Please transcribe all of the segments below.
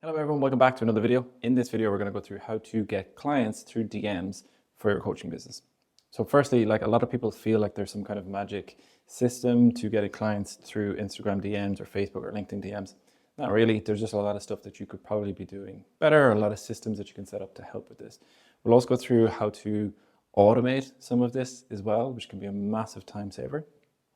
Hello everyone, welcome back to another video. In this video, we're going to go through how to get clients through DMs for your coaching business. So firstly, like a lot of people feel like there's some kind of magic system to getting clients through Instagram DMs or Facebook or LinkedIn DMs. Not really. There's just a lot of stuff that you could probably be doing better, a lot of systems that you can set up to help with this. We'll also go through how to automate some of this as well, which can be a massive time saver.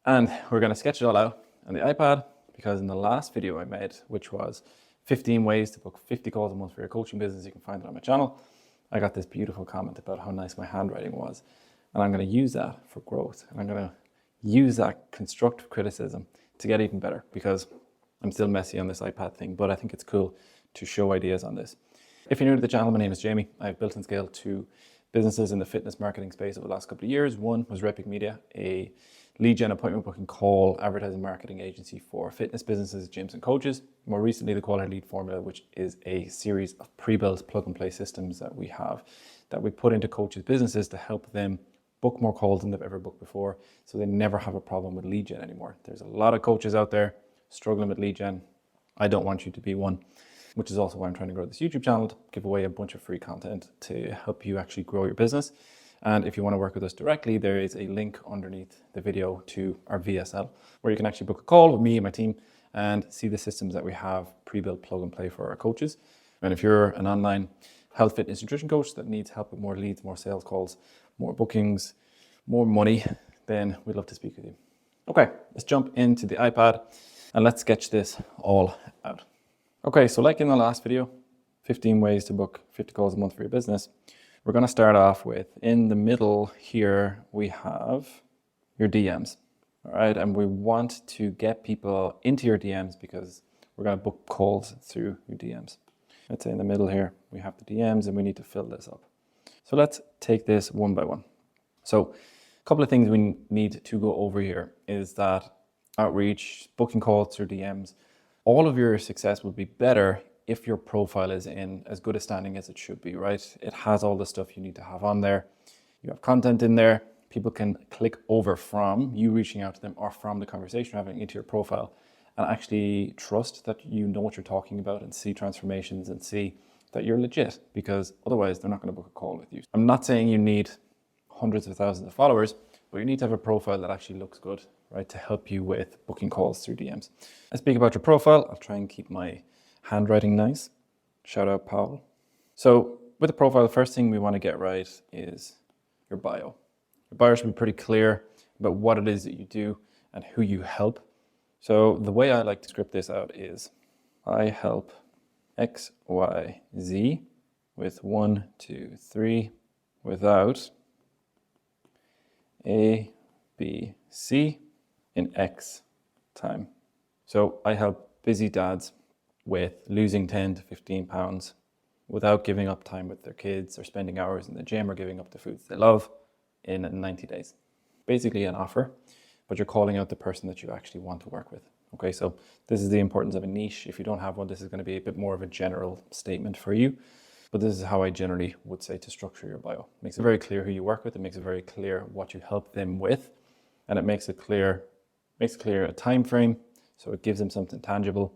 And we're going to sketch it all out on the iPad because in the last video I made, which was 15 ways to book 50 calls a month for your coaching business, you can find it on my channel. I got this beautiful comment about how nice my handwriting was. And I'm going to use that for growth. And I'm going to use that constructive criticism to get even better because I'm still messy on this iPad thing, but I think it's cool to show ideas on this. If you're new to the channel, my name is Jamie. I've built and scaled 2 businesses in the fitness marketing space over the last couple of years. One was Repic Media, a lead gen appointment booking call advertising marketing agency for fitness businesses, gyms and coaches. More recently, the Quality Lead Formula, which is a series of pre-built plug and play systems that we have that we put into coaches' businesses to help them book more calls than they've ever booked before, so they never have a problem with lead gen anymore. There's a lot of coaches out there struggling with lead gen. I don't want you to be one, which is also why I'm trying to grow this YouTube channel, to give away a bunch of free content to help you actually grow your business. And if you want to work with us directly, there is a link underneath the video to our VSL, where you can actually book a call with me and my team and see the systems that we have pre-built plug and play for our coaches. And if you're an online health, fitness, nutrition coach that needs help with more leads, more sales calls, more bookings, more money, then we'd love to speak with you. Okay, let's jump into the iPad and let's sketch this all out. Okay, so like in the last video, 15 ways to book 50 calls a month for your business. We're going to start off with, in the middle here, we have your DMs. All right, and we want to get people into your DMs because we're going to book calls through your DMs. Let's say in the middle here, we have the DMs and we need to fill this up. So let's take this one by one. So a couple of things we need to go over here is that outreach, booking calls through DMs, all of your success will be better if your profile is in as good a standing as it should be, right? It has all the stuff you need to have on there. You have content in there. People can click over from you reaching out to them or from the conversation you're having into your profile and actually trust that you know what you're talking about and see transformations and see that you're legit, because otherwise they're not going to book a call with you. I'm not saying you need hundreds of thousands of followers, but you need to have a profile that actually looks good, right? To help you with booking calls through DMs. Let's speak about your profile. I'll try and keep my handwriting nice. Shout out Paul. So with the profile, the first thing we want to get right is your bio. Your bio should be pretty clear about what it is that you do and who you help. So the way I like to script this out is I help X, Y, Z with 1, 2, 3 without A, B, C in X time. So I help busy dads with losing 10 to 15 pounds without giving up time with their kids or spending hours in the gym or giving up the foods they love in 90 days. Basically an offer, but you're calling out the person that you actually want to work with. Okay, so this is the importance of a niche. If you don't have one, this is going to be a bit more of a general statement for you, but this is how I generally would say to structure your bio. It makes it very clear who you work with, it makes it very clear what you help them with, and it makes it clear a time frame, so it gives them something tangible.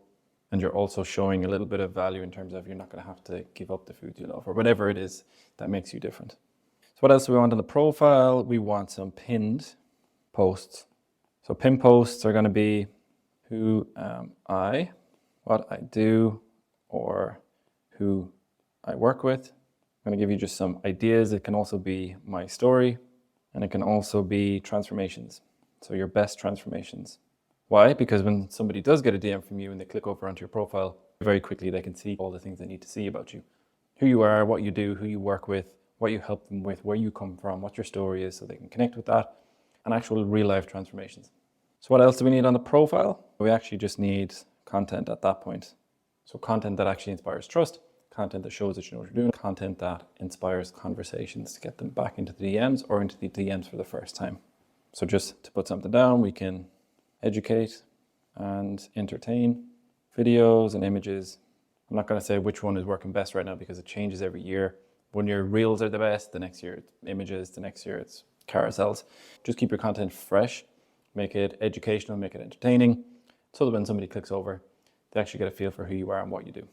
And you're also showing a little bit of value in terms of you're not going to have to give up the food you love or whatever it is that makes you different. So what else do we want on the profile? We want some pinned posts. So pinned posts are going to be who am I, what I do, or who I work with. I'm going to give you just some ideas. It can also be my story, and it can also be transformations. So your best transformations. Why? Because when somebody does get a DM from you and they click over onto your profile, very quickly they can see all the things they need to see about you. Who you are, what you do, who you work with, what you help them with, where you come from, what your story is, so they can connect with that, and actual real life transformations. So what else do we need on the profile? We actually just need content at that point. So content that actually inspires trust, content that shows that you know what you're doing, content that inspires conversations to get them back into the DMs or into the DMs for the first time. So just to put something down, we can educate and entertain, videos and images. I'm not going to say which one is working best right now because it changes every year. One year reels are the best, the next year it's images, the next year it's carousels. Just keep your content fresh, make it educational, make it entertaining, so that when somebody clicks over, they actually get a feel for who you are and what you do.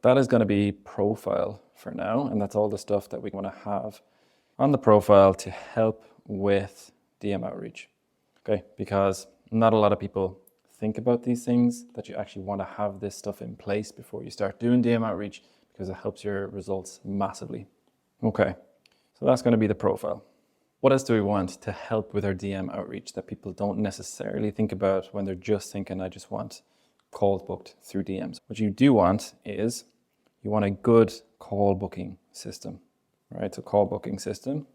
That is going to be profile for now. And that's all the stuff that we want to have on the profile to help with DM outreach. Okay, because not a lot of people think about these things, that you actually want to have this stuff in place before you start doing DM outreach, because it helps your results massively. Okay, so that's going to be the profile. What else do we want to help with our DM outreach that people don't necessarily think about when they're just thinking, I just want calls booked through DMs? What you do want is you want a good call booking system, right? So call booking system.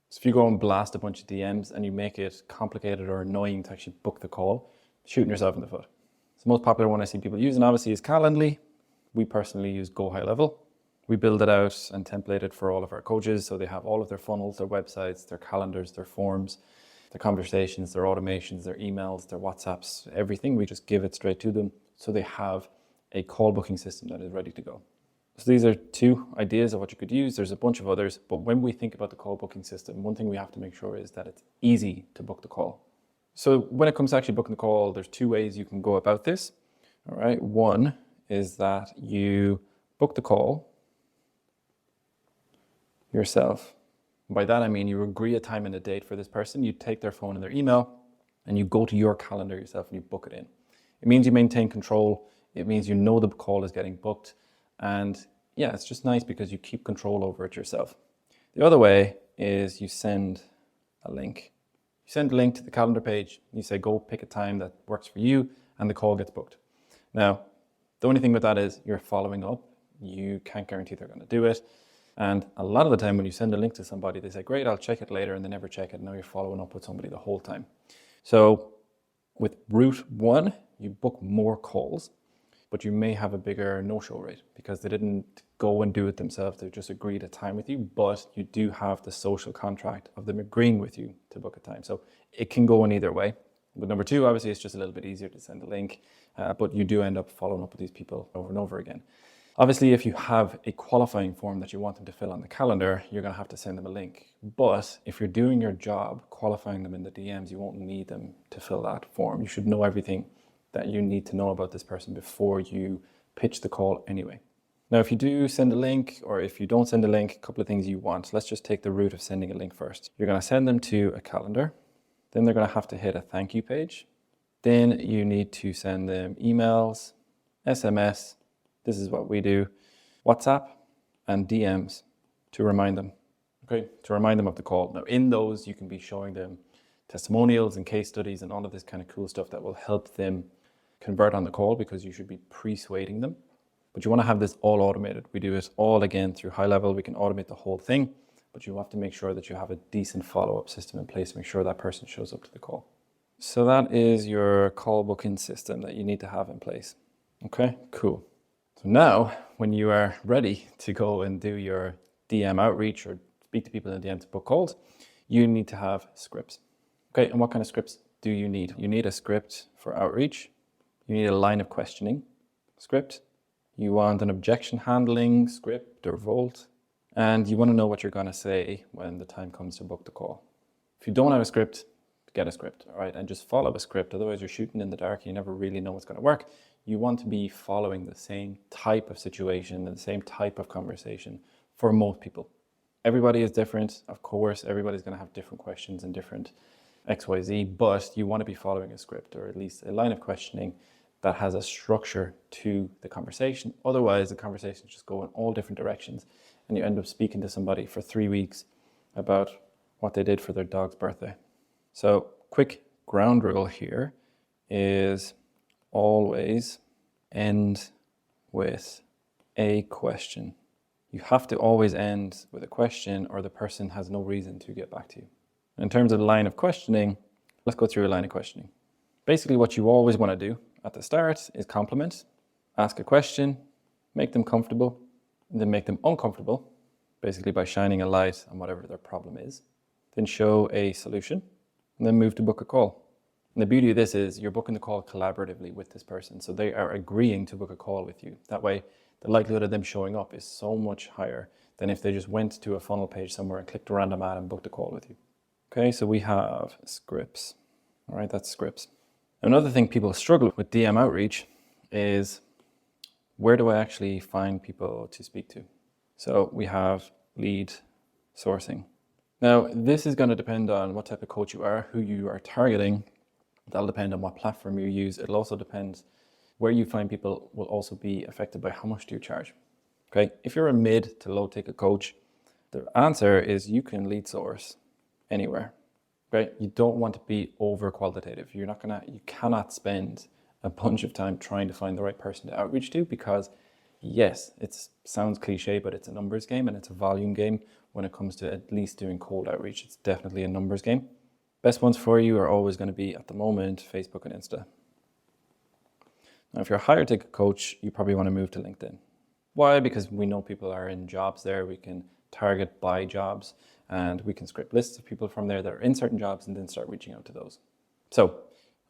So if you go and blast a bunch of DMs and you make it complicated or annoying to actually book the call, shooting yourself in the foot. So the most popular one I see people using obviously is Calendly. We personally use Go High Level. We build it out and template it for all of our coaches. So they have all of their funnels, their websites, their calendars, their forms, their conversations, their automations, their emails, their WhatsApps, everything. We just give it straight to them. So they have a call booking system that is ready to go. So these are 2 ideas of what you could use. There's a bunch of others, but when we think about the call booking system, one thing we have to make sure is that it's easy to book the call. So when it comes to actually booking the call, there's 2 ways you can go about this. All right. One is that you book the call yourself. By that, I mean you agree a time and a date for this person. You take their phone and their email and you go to your calendar yourself and you book it in. It means you maintain control. It means you know the call is getting booked. And yeah, it's just nice because you keep control over it yourself. The other way is you send a link. You send a link to the calendar page. You say, go pick a time that works for you, and the call gets booked. Now, the only thing with that is you're following up. You can't guarantee they're going to do it. And a lot of the time when you send a link to somebody, they say, great, I'll check it later, and they never check it. Now you're following up with somebody the whole time. So with route 1, you book more calls, but you may have a bigger no-show rate because they didn't go and do it themselves. They just agreed a time with you, but you do have the social contract of them agreeing with you to book a time. So it can go in either way. With number 2, obviously, it's just a little bit easier to send a link, but you do end up following up with these people over and over again. Obviously, if you have a qualifying form that you want them to fill on the calendar, you're going to have to send them a link. But if you're doing your job, qualifying them in the DMs, you won't need them to fill that form. You should know everything that you need to know about this person before you pitch the call anyway. Now, if you do send a link or if you don't send a link, a couple of things you want. Let's just take the route of sending a link first. You're going to send them to a calendar. Then they're going to have to hit a thank you page. Then you need to send them emails, SMS. This is what we do, WhatsApp and DMs to remind them, okay? To remind them of the call. Now in those, you can be showing them testimonials and case studies and all of this kind of cool stuff that will help them convert on the call because you should be persuading them. But you want to have this all automated. We do it all again through High Level. We can automate the whole thing, but you have to make sure that you have a decent follow-up system in place to make sure that person shows up to the call. So that is your call booking system that you need to have in place. Okay, cool. So now, when you are ready to go and do your DM outreach or speak to people in DM to book calls, you need to have scripts. Okay, and what kind of scripts do you need? You need a script for outreach. You need a line of questioning script. You want an objection handling script or Volt. And you want to know what you're going to say when the time comes to book the call. If you don't have a script, get a script, all right? And just follow a script. Otherwise, you're shooting in the dark. You never really know what's going to work. You want to be following the same type of situation and the same type of conversation for most people. Everybody is different. Of course, everybody's going to have different questions and different XYZ, but you want to be following a script or at least a line of questioning that has a structure to the conversation. Otherwise, the conversation just go in all different directions and you end up speaking to somebody for 3 weeks about what they did for their dog's birthday. So quick ground rule here is always end with a question. You have to always end with a question or the person has no reason to get back to you. In terms of the line of questioning, let's go through a line of questioning. Basically what you always want to do at the start is compliment, ask a question, make them comfortable, and then make them uncomfortable, basically by shining a light on whatever their problem is. Then show a solution, and then move to book a call. And the beauty of this is you're booking the call collaboratively with this person. So they are agreeing to book a call with you. That way, the likelihood of them showing up is so much higher than if they just went to a funnel page somewhere and clicked a random ad and booked a call with you. Okay, so we have scripts. All right, that's scripts. Another thing people struggle with DM outreach is where do I actually find people to speak to? So we have lead sourcing. Now, this is going to depend on what type of coach you are, who you are targeting. That'll depend on what platform you use. It'll also depend where you find people will also be affected by how much do you charge. Okay, if you're a mid to low ticket coach, the answer is you can lead source anywhere. Okay, you don't want to be over qualitative. You cannot spend a bunch of time trying to find the right person to outreach to, because yes, it sounds cliche, but it's a numbers game and it's a volume game. When it comes to at least doing cold outreach, it's definitely a numbers game. Best ones for you are always going to be, at the moment, Facebook and Insta. Now, if you're a higher ticket coach, you probably want to move to LinkedIn. Why? Because we know people are in jobs there. We can target by jobs and we can scrape lists of people from there that are in certain jobs and then start reaching out to those. So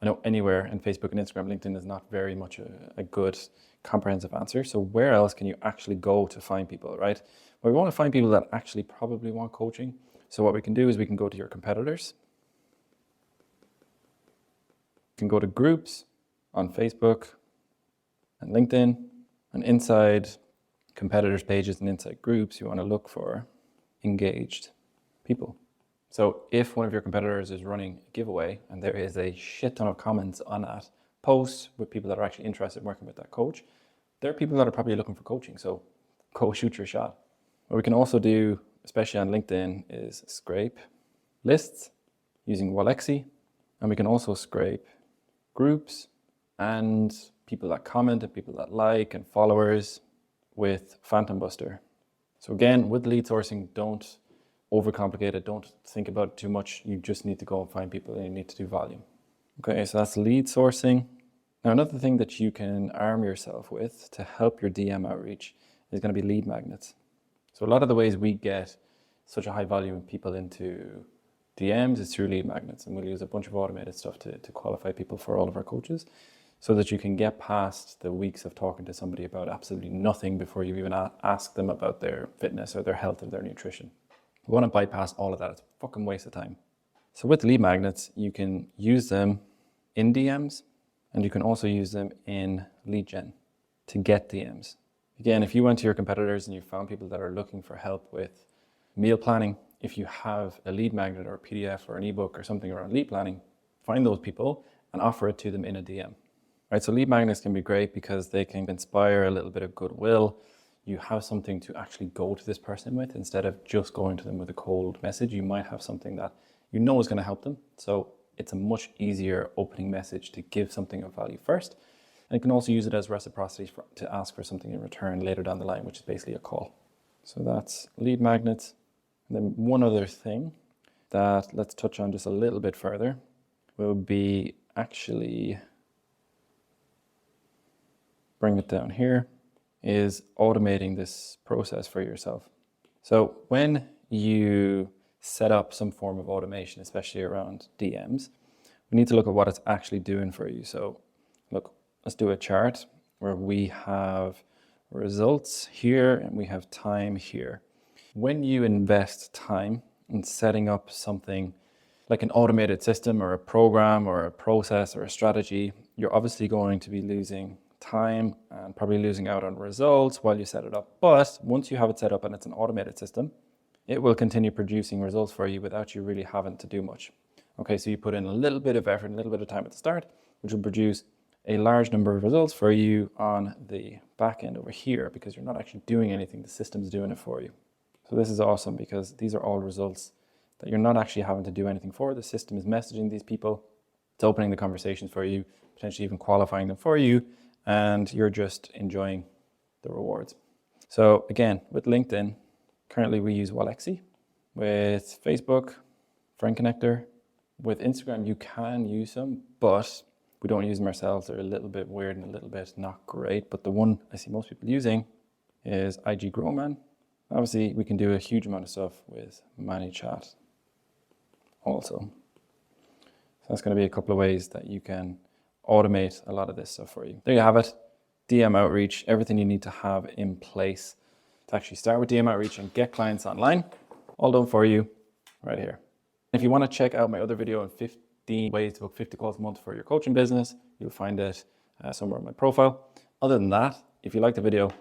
I know anywhere, and Facebook and Instagram, LinkedIn is not very much a good comprehensive answer. So where else can you actually go to find people, right? Well, we want to find people that actually probably want coaching. So what we can do is we can go to your competitors. You can go to groups on Facebook and LinkedIn, and inside competitors pages and inside groups, you want to look for engaged people. So if one of your competitors is running a giveaway and there is a shit ton of comments on that post with people that are actually interested in working with that coach, there are people that are probably looking for coaching. So go shoot your shot. What we can also do, especially on LinkedIn, is scrape lists using Wallexi. And we can also scrape groups and people that comment and people that like and followers with Phantom Buster. So again, with lead sourcing, don't overcomplicate it. Don't think about it too much. You just need to go and find people and you need to do volume. Okay, so that's lead sourcing. Now, another thing that you can arm yourself with to help your DM outreach is going to be lead magnets. So a lot of the ways we get such a high volume of people into DMs is through lead magnets. And we'll use a bunch of automated stuff to qualify people for all of our coaches so that you can get past the weeks of talking to somebody about absolutely nothing before you even ask them about their fitness or their health or their nutrition. We want to bypass all of that. It's a fucking waste of time. So with lead magnets, you can use them in DMs and you can also use them in lead gen to get DMs. Again, if you went to your competitors and you found people that are looking for help with meal planning, if you have a lead magnet or a PDF or an ebook or something around lead planning, find those people and offer it to them in a DM. Right, so lead magnets can be great because they can inspire a little bit of goodwill. You have something to actually go to this person with instead of just going to them with a cold message. You might have something that you know is going to help them. So it's a much easier opening message to give something of value first. And you can also use it as reciprocity to ask for something in return later down the line, which is basically a call. So that's lead magnets. And then one other thing that let's touch on just a little bit further will be actually bring it down here, is automating this process for yourself. So when you set up some form of automation, especially around DMs, we need to look at what it's actually doing for you. So look, let's do a chart where we have results here and we have time here. When you invest time in setting up something like an automated system or a program or a process or a strategy, you're obviously going to be losing time and probably losing out on results while you set it up. But once you have it set up and it's an automated system, it will continue producing results for you without you really having to do much. Okay, so you put in a little bit of effort, a little bit of time at the start, which will produce a large number of results for you on the back end over here because you're not actually doing anything, the system's doing it for you. So this is awesome because these are all results that you're not actually having to do anything for. The system is messaging these people, it's opening the conversations for you, potentially even qualifying them for you, and you're just enjoying the rewards. So again, with LinkedIn, currently we use Wallexi. With Facebook, Friend Connector. With Instagram, you can use them, but we don't use them ourselves. They're a little bit weird and a little bit not great. But the one I see most people using is IG Growman. Obviously, we can do a huge amount of stuff with ManyChat also. So that's going to be a couple of ways that you can automate a lot of this stuff for you. There you have it. DM outreach, everything you need to have in place to actually start with DM outreach and get clients online. All done for you right here. If you want to check out my other video on 15 ways to book 50 calls a month for your coaching business, you'll find it somewhere on my profile. Other than that, If you like the video,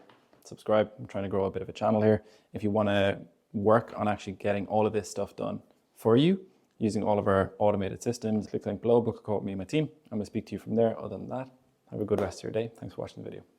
subscribe. I'm trying to grow a bit of a channel here. If you want to work on actually getting all of this stuff done for you using all of our automated systems, click the link below, book a call with me and my team. I'm going to speak to you from there. Other than that, have a good rest of your day. Thanks for watching the video.